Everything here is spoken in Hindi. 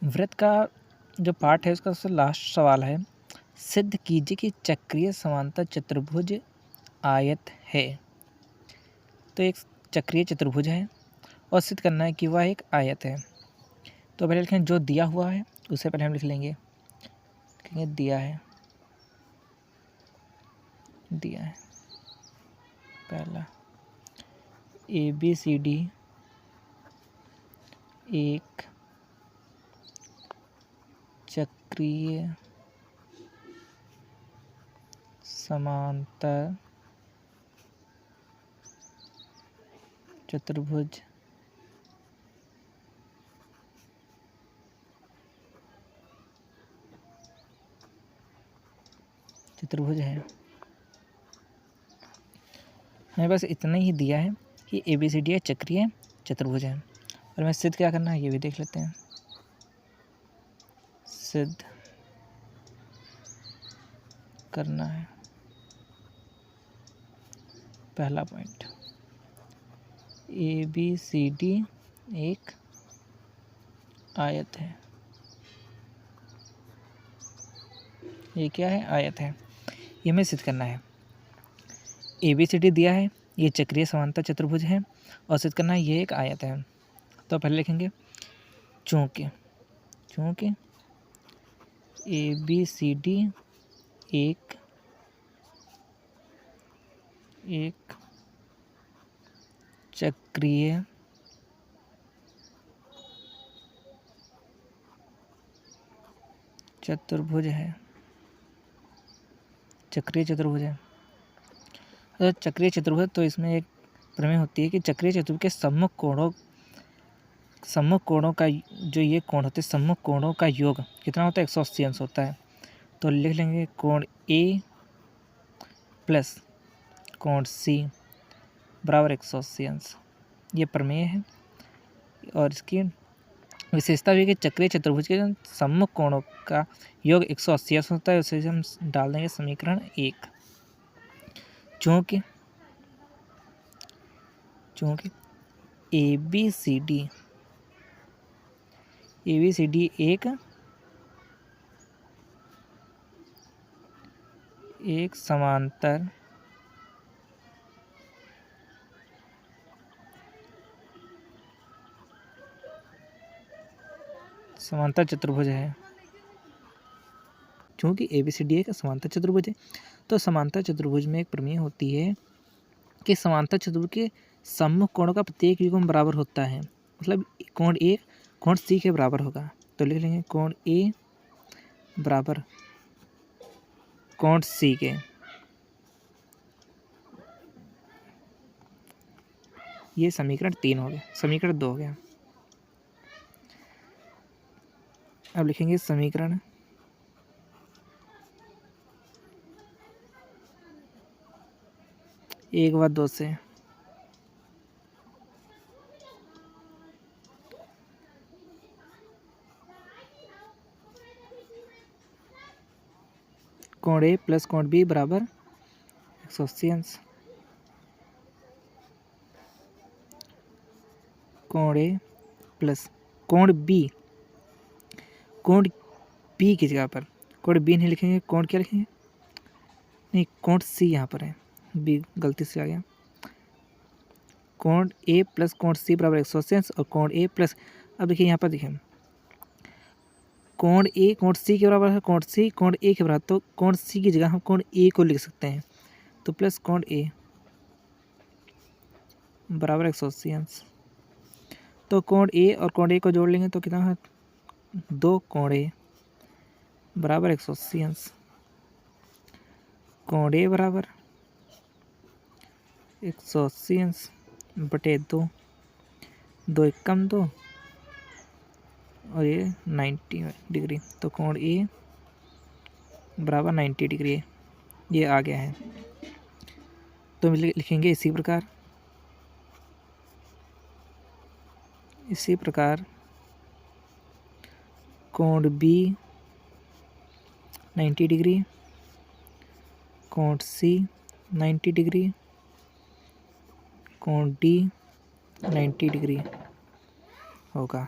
वृत्त का जो पार्ट है उसका सबसे लास्ट सवाल है, सिद्ध कीजिए कि चक्रीय समांतर चतुर्भुज आयत है। तो एक चक्रीय चतुर्भुज है और सिद्ध करना है कि वह एक आयत है। तो पहले लिखें जो दिया हुआ है, उससे पहले हम लिख लेंगे दिया है, दिया है। पहला ABCD एक चक्रीय समांतर चतुर्भुज है। हमें बस इतना ही दिया है कि ABCD एक चक्रीय चतुर्भुज है, और हमें सिद्ध क्या करना है ये भी देख लेते हैं। सिद्ध करना है पहला पॉइंट, ABCD एक आयत है। ये क्या है? आयत है। ये हमें सिद्ध करना है। ABCD दिया है, ये चक्रीय समांतर चतुर्भुज है, और सिद्ध करना है ये एक आयत है। तो पहले लिखेंगे चूँकि ABCD एक चक्रीय चतुर्भुज है। चक्रीय चतुर्भुज है। तो चक्रीय चतुर्भुज, तो इसमें एक प्रमेय होती है कि चक्रीय चतुर्भुज के सम्मुख कोणों का जो ये कोण होते हैं, सम्मुख कोणों का योग कितना होता है? 180 अंश होता है। तो लिख लेंगे कोण A प्लस कोण C बराबर 180 अंश। ये प्रमेय है, और इसकी विशेषता भी है कि चक्रीय चतुर्भुज के सम्मुख कोणों का योग 180 अंश होता है। उसे हम डाल देंगे समीकरण 1। चूँकि ABCD एक समांतर चतुर्भुज है। चूँकि ABCD एक समांतर चतुर्भुज है, तो समांतर चतुर्भुज में एक प्रमेय होती है कि समांतर चतुर्भुज के सम्मुख कोणों का प्रत्येक युग्म बराबर होता है। मतलब कोण A कोण C के बराबर होगा। तो लिख लेंगे कोण A बराबर कोण C के। ये समीकरण 3 हो गया। समीकरण 2 हो गया। अब लिखेंगे समीकरण 1 व 2 से कोण A प्लस कोण B बराबर 180 अंश। कोण A प्लस कोण B की जगह पर कोण B नहीं लिखेंगे, कोण क्या लिखेंगे? नहीं, कोण C यहाँ पर है, B गलती से आ गया। कोण A प्लस कोण C बराबर 180 अंश, और कोण A प्लस, अब देखिए यहाँ पर देखिए कोण A कोण C के बराबर है, कोण C कोण A के बराबर, तो कोण C की जगह हम कोण A को लिख सकते हैं। तो प्लस कोण A बराबर 180 अंश। तो कोण A और कोण A को जोड़ लेंगे तो कितना है? 2 कोण A बराबर 180 अंश। कोण A बराबर 180 अंश बटे 2, 2 एकम 2, और ये 90 डिग्री। तो कोण A बराबर 90 डिग्री है। ये आ गया है। तो लिखेंगे इसी प्रकार कोण B 90 डिग्री, कोण C 90 डिग्री, कोण D 90 डिग्री होगा।